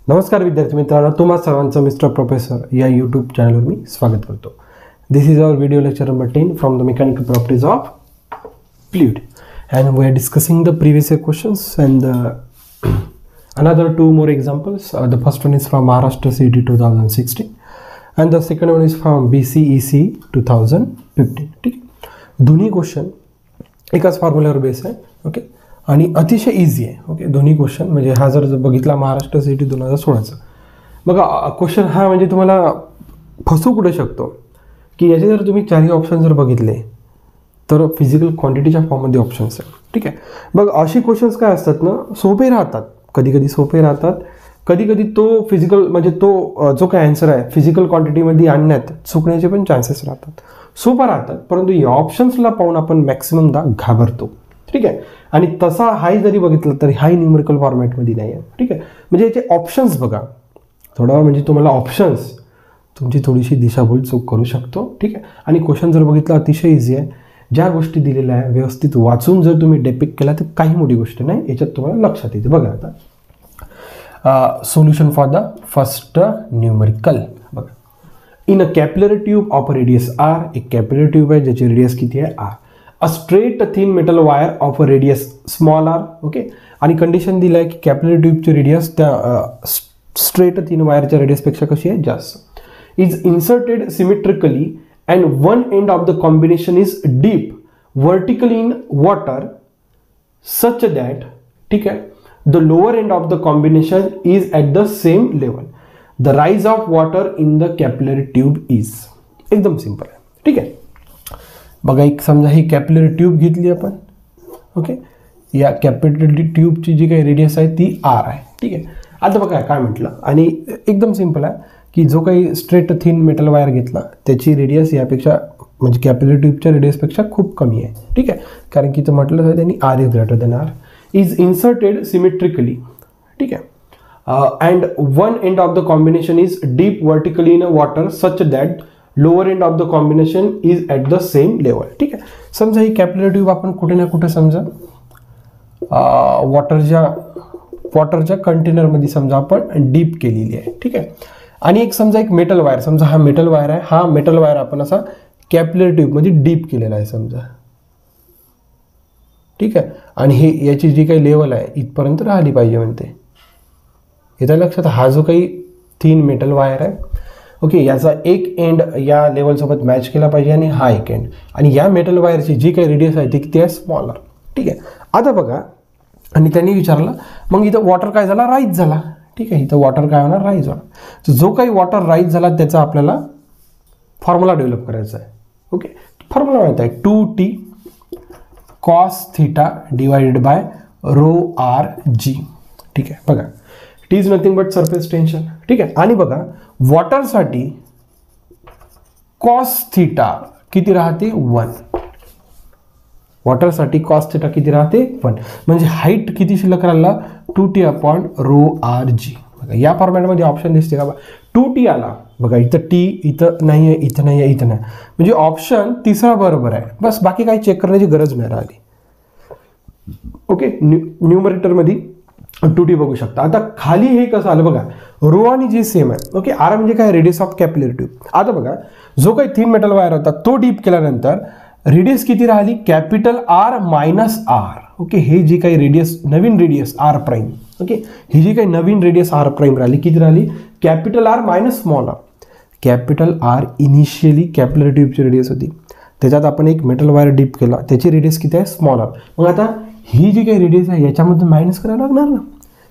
नमस्कार विद्यार्थी मित्रांनो, तुम्हा सर्वांचं मिस्टर प्रोफेसर या यूट्यूब चॅनलवर मी स्वागत करतो. This is our video lecture number 10 from the mechanical properties of fluid and we are discussing the previous year questions and another two more examples. The first one is from Maharashtra CET 2016 and the second one is from BCEC 2015. ठीक आहे, दोन्ही question एकाच फॉर्म्युल्यावर base आहे. Okay, आणि अतिशय easy आहे. Okay, दोन्ही question म्हणजे हा जर बघितला महाराष्ट्र CET 2016चा बघा क्वेश्चन हा म्हणजे तुम्हाला फसू कुठे शकतो की याचे जर तुम्ही चारही ऑप्शन जर बघितले तर फिजिकल क्वांटिटीच्या फॉर्ममध्ये ऑप्शन्स आहेत. ठीक आहे, बघ अशी क्वेश्चन्स काय असतात ना, सोपे राहतात, कधी कधी सोपे राहतात, कधी कधी तो फिजिकल म्हणजे तो जो काय आन्सर आहे फिजिकल क्वांटिटीमध्ये आणण्यात चुकण्याचे पण चान्सेस राहतात. सोपा राहतात, परंतु या ऑप्शन्सला पाहून आपण मॅक्सिममदा घाबरतो. ठीक आहे, आणि तसा हाही जरी बघितलं तरी हाही न्यूमेरिकल फॉर्मॅटमध्ये नाही आहे. ठीक आहे, म्हणजे याचे ऑप्शन्स बघा थोडा, म्हणजे तुम्हाला ऑप्शन्स तुमची थोडीशी दिशाभूल चूक करू शकतो. ठीक आहे, आणि क्वेश्चन जर बघितलं अतिशय इझी आहे. ज्या गोष्टी दिलेल्या आहे व्यवस्थित वाचून जर तुम्ही डेपिक्ट केला तर काही मोठी गोष्ट नाही, याच्यात तुम्हाला लक्षात येते. बघा आता solution for the first numerical. बघा, in a capillary tube of radius R, एक कॅपिलरी ट्यूब आहे ज्याची रेडियस किती आहे R. A straight thin metal wire of a radius small R. Okay, आणि कंडिशन दिलं आहे की कॅपिलरी ट्यूबची रेडियस त्या स्ट्रेट थिन वायरच्या रेडियसपेक्षा कशी आहे जास्त. Is inserted symmetrically and one end of the combination is deep vertically in water such that, ठीक है, the lower end of the combination is at the same level. The rise of water in the capillary tube is. एकदम simple आहे. ठीक आहे, बघा एक समजा ही capillary tube घेतली आपण. ओके, या कॅपिलरी ट्यूबची जी काही रेडियस आहे ती आर आहे. ठीक आहे, आता बघा काय म्हटलं, आणि एकदम सिंपल आहे की जो काही स्ट्रेट थिन मेटल वायर घेतला त्याची रेडियस यापेक्षा म्हणजे कॅपिलरी ट्यूबच्या रेडियसपेक्षा खूप कमी आहे. ठीक आहे, कारण की इथं म्हटलं आहे त्यांनी R is greater than R. Is inserted symmetrically. ठीक आहे, and one end of the combination is deep vertically in water such that lower end of the combination is at the same level. ठीक आहे, समजा ही capillary tube आपण कुठे ना कुठे समजा वॉटरच्या कंटेनरमध्ये समजा आपण डीप केलेली आहे. ठीक आहे, आणि एक समजा एक मेटल वायर, समजा हा मेटल वायर आहे, हा मेटल वायर आपण असा कॅपिलरी ट्यूब मध्ये डीप केलेला आहे समजा. ठीक आहे, आणि हे याची जी काही लेवल आहे इथपर्यंत राहिली पाहिजे म्हणते. येत्या लक्षात, हा जो काही थिन मेटल वायर आहे, ओके, याचा एक एंड या लेवलसोबत मॅच केला पाहिजे आणि हा एक एंड, आणि या मेटल वायरची जी काही रेडियस आहे ती किती आहे स्मॉलर. ठीक आहे, आता बघा, आणि त्यांनी विचारलं मग इथं वॉटर काय झाला, राईज झाला. ठीक आहे, इथं वॉटर काय होणार, राईज होणार. तर जो काही वॉटर राईज झाला त्याचा आपल्याला फॉर्म्युला डेव्हलप करायचा आहे. ओके, फॉर्म्युला माहिती आहे 2t cos theta divided by rho R G. ठीक आहे, बघा T is nothing but surface tension. ठीक आहे, आणि बघा वॉटरसाठी कॉस थीटा किती राहते 1. वॉटरसाठी कॉस थीटा किती राहते 1, म्हणजे हाईट किती शिल्लक राहिला 2t अपॉन रो आर जी. बघा या फॉर्मॅटमध्ये ऑप्शन दिसते का, 2t आला. बघा इथं टी इथं नाही आहे, इथं नाही आहे, इथं नाही, म्हणजे ऑप्शन तिसरा बरोबर आहे. बस बाकी काही चेक करण्याची गरज नाही राहिली. ओके, न्यूमरेटरमध्ये 2t बघू शकता. आता खाली हे कसं आलं बघा, रो आणि जी सेम आहे. ओके, आर म्हणजे काय, रेडियस ऑफ कॅपिलरी ट्यूब. आता बघा जो काही थिन मेटल वायर होता तो डीप केल्यानंतर रेडियस किती राहिली, capital R minus R. Okay, हे जी काही रेडियस नवीन रेडियस आर प्राईम, ओके, ही जी काही नवीन रेडियस आर प्राईम राहिली किती राहिली, capital R minus small R. Capital R initially capillary ट्यूबची रेडियस होती, त्याच्यात आपण एक मेटल वायर डीप केला, त्याची रेडियस किती आहे स्मॉल आर. मग आता ही जी काही रेडियस आहे याच्यामधून मायनस करायला लागणार ना,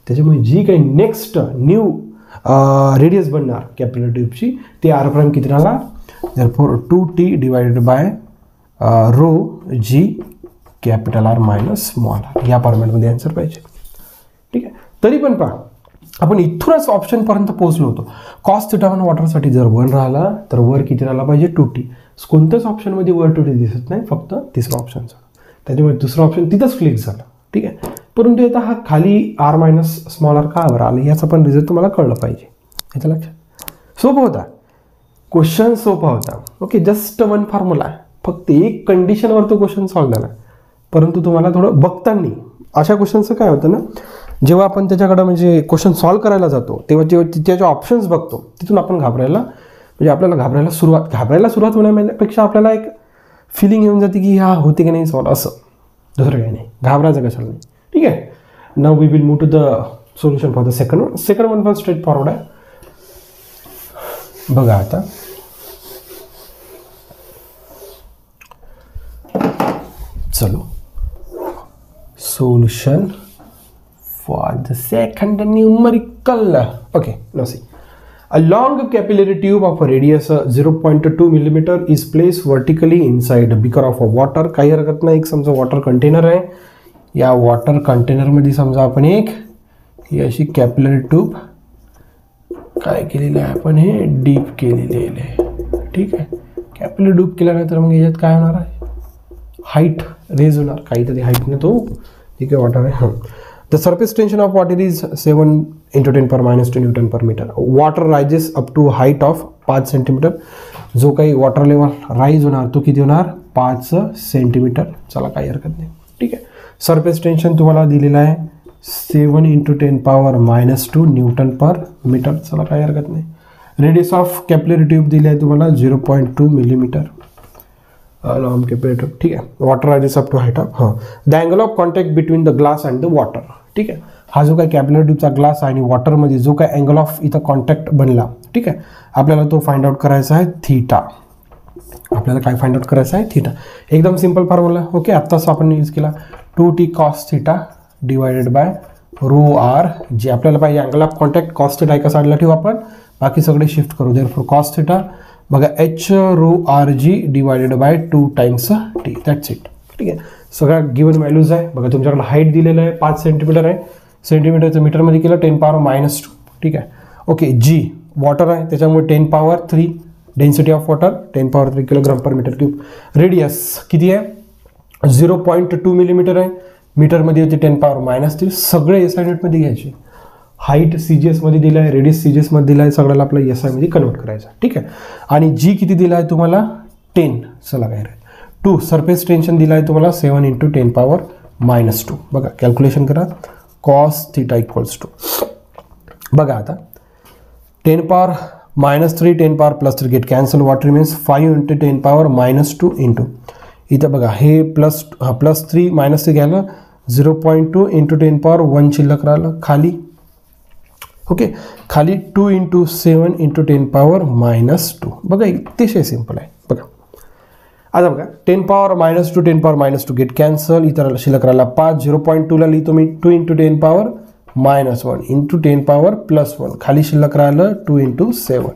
त्याच्यामुळे जी काही नेक्स्ट न्यू रेडियस बनणार कॅपिलरी ट्यूबची ती आर प्राईम किती राहणार, therefore 2t divided by rho G capital R minus small R. या फॉर्मॅटमध्ये आन्सर पाहिजे. ठीक आहे, तरी पण पहा आपण इथूनच ऑप्शनपर्यंत पोहोचलो होतो. कॉस थीटा वन वॉटरसाठी जर 1 राहिला तर वर किती राहिला पाहिजे 2t. कोणत्याच ऑप्शनमध्ये वर 2t दिसत नाही, फक्त तिसरा ऑप्शनचा, त्याच्यामुळे दुसरा ऑप्शन तिथंच क्लिक झालं. ठीक आहे, परंतु आता हा खाली आर मायनस स्मॉल आर का बरं आलं याचा पण रिझल्ट तुम्हाला कळलं पाहिजे. याच्या लक्षात, सोपं होता क्वेश्चन, सोपा होता. ओके, जस्ट वन फॉर्म्युला, फक्त एक कंडिशनवर तो क्वेश्चन सॉल्व्ह झाला. परंतु तुम्हाला थोडं बघताना अशा क्वेश्चनचं काय होतं ना, जेव्हा आपण त्याच्याकडे म्हणजे क्वेश्चन सॉल्व्ह करायला जातो तेव्हा जेव्हा त्याचे ऑप्शन्स बघतो तिथून आपण आपल्याला घाबरायला सुरुवात होण्यापेक्षा आपल्याला एक फिलिंग येऊन जाते की हा होते की नाही सॉल्व्ह, असं दुसरं काही नाही, घाबरायचं कशाला नाही. ठीक आहे. Now we will move to the solution for the second one पण स्ट्रेट फॉरवर्ड आहे. बघा आता चलो solution for the second numerical. Okay, now see. A long capillary tube of a radius 0.2 millimeter is placed vertically inside a beaker of a water. काही हरकत नाही. एक समजा वॉटर कंटेनर आहे. या वॉटर कंटेनर मध्ये समजा आपण एक ही अशी कॅपिलरी ट्यूब काय केलेलं आहे आपण हे डीप केलेले आहे. ठीक आहे. कॅपिलरी ट्यूब केल्यानंतर मग याच्यात काय होणार आहे, हाईट रेज होणार, काहीतरी हाईटने तो ठीक आहे वॉटर आहे. The surface tension of water is 7 × 10⁻² Newton per meter. Water rises up to height of 5 centimetre. जो काही वॉटर लेवल राईज होणार तो किती होणार, 5 सेंटीमीटर. चला काही हरकत नाही. ठीक आहे. सरफेस टेन्शन तुम्हाला दिलेलं आहे 7 × 10⁻² न्यूटन पर मीटर. चला काही हरकत नाही. रेडियस ऑफ कॅपिलरी ट्यूब दिली आहे तुम्हाला 0.2 मिलीमीटर. Long capillary tube. ठीक आहे. Water rises up to height of the angle of contact between the glass and the water. ठीक आहे. हा जो काही कॅपिलरी ट्यूबचा ग्लास आणि वॉटरमध्ये जो काही अँगल ऑफ इथं कॉन्टॅक्ट बनला, ठीक आहे, आपल्याला तो फाइंड आउट करायचा आहे थीटा. आपल्याला काय फाइंड आउट करायचं आहे, थीटा. एकदम सिंपल फॉर्म्युला. ओके, आत्ताच आपण यूज केला 2t cos theta divided by ρr. जे आपल्याला पाहिजे angle of contact cos theta एका साईडला ठेवू आपण, बाकी सगळे शिफ्ट करू. देअरफॉर कॉस थीटा बघा h ρrg divided by 2 times t. That's it. ठीक आहे. सगळ्या गिवन व्हॅल्यूज आहे. बघा तुमच्याकडे हाईट दिलेलं आहे 5 सेंटीमीटर आहे. सेंटीमीटरचं मीटरमध्ये केलं 10⁻². ठीक आहे. ओके. जी वॉटर आहे त्याच्यामुळे 10⁻³ density of water 10⁻³ kilogram per metre cube. Radius किती आहे 0.2 मिलीमीटर आहे. मीटरमध्ये होते 10⁻³ सगळे एस आय युनिटमध्ये घ्यायचे. हाईट CGS मध्ये दिला आहे, रेडियस CGS मध्ये दिला आहे, सगळ्याला आपलं SI मध्ये कन्वर्ट करायचं. ठीक आहे. आणि जी किती दिला आहे तुम्हाला 10. चला काय राहील 2. सरफेस टेन्शन दिला आहे तुम्हाला 7 × 10⁻². बघा कॅल्क्युलेशन करा. कॉस थीटा इक्वल्स टू बघा आता 10⁻³ 10⁻+3 gate cancel. What remains 5 × 10⁻² into इथं बघा हे +3 -3 घ्यायला 0.2 × 10⁻1 शिल्लक राहिलं खाली. ओके. खाली 2 × 7 × 10⁻². बघा अतिशय सिंपल आहे. बघा आता बघा 10⁻² 10⁻² गेट कॅन्सल. इतर शिल्लक राहिला 5. 0.2 ला लिहितो मी 2 × 10⁻1 × 10⁻+1. खाली शिल्लक राहिलं 2 × 7.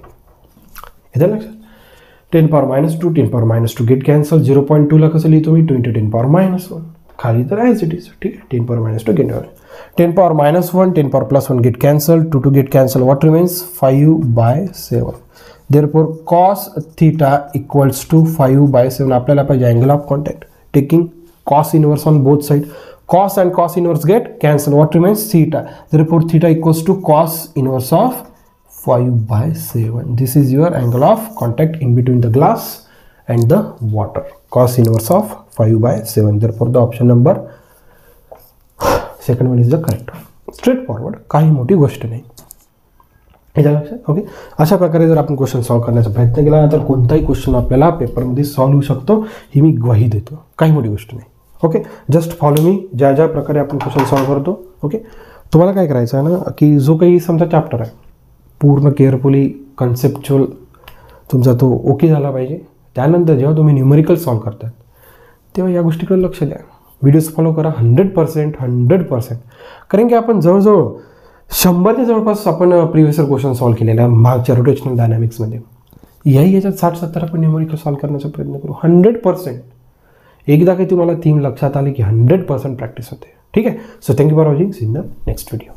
इथं लक्षात 10⁻² 10⁻² गेट कॅन्सल. 0.2 ला कसं लिहितो मी 2 × 10⁻1. खाली तर ॲज इट इज. ठीक आहे. 10⁻² get 10⁻1 10⁻+1 get cancel. 2 get cancel. What remains 5/7. Therefore cos theta equals to 5/7. आपल्याला पाहिजे angle of contact taking cos inverse on both side. Cos and cos inverse get cancel. What remains theta. Therefore theta equals to cos inverse of 5/7. This is your angle of contact in between the glass and the water. Cos inverse of 5/7. Therefore the option number second one is the correct. Straight forward, काही मोठी गोष्ट नाही. याच्या लक्षात. Okay. अशा प्रकारे जर आपण क्वेश्चन सॉल्व्ह करण्याचा प्रयत्न केला तर कोणताही क्वेश्चन आपल्याला पेपरमध्ये सॉल्व्ह होऊ शकतो, ही मी ग्वाही देतो. काही मोठी गोष्ट नाही. ओके. जस्ट फॉलो मी ज्या ज्या प्रकारे आपण क्वेश्चन सॉल्व्ह करतो. ओके. तुम्हाला काय करायचं आहे ना की जो काही समजा चॅप्टर आहे पूर्ण केअरफुली कन्सेप्च्युअल तुमचा तो ओके झाला पाहिजे. त्यानंतर जेव्हा तुम्ही न्यूमेरिकल सॉल्व्ह करतात तेव्हा या गोष्टीकडे लक्ष द्या. व्हिडिओज फॉलो करा 100%. कारण की आपण जवळजवळ 100च्या जवळपास आपण प्रिव्हियस क्वेश्चन सॉल्व्ह केलेला आहे मागच्या रोटेशनल डायनॅमिक्समध्ये. याच्यात 60-70 आपण न्यूमेरिकल सॉल्व्ह करण्याचा प्रयत्न करू 100%. एकदा काही तुम्हाला थीम लक्षात आली की 100% प्रॅक्टिस होते. ठीक आहे. So thank you for watching. See in the next video.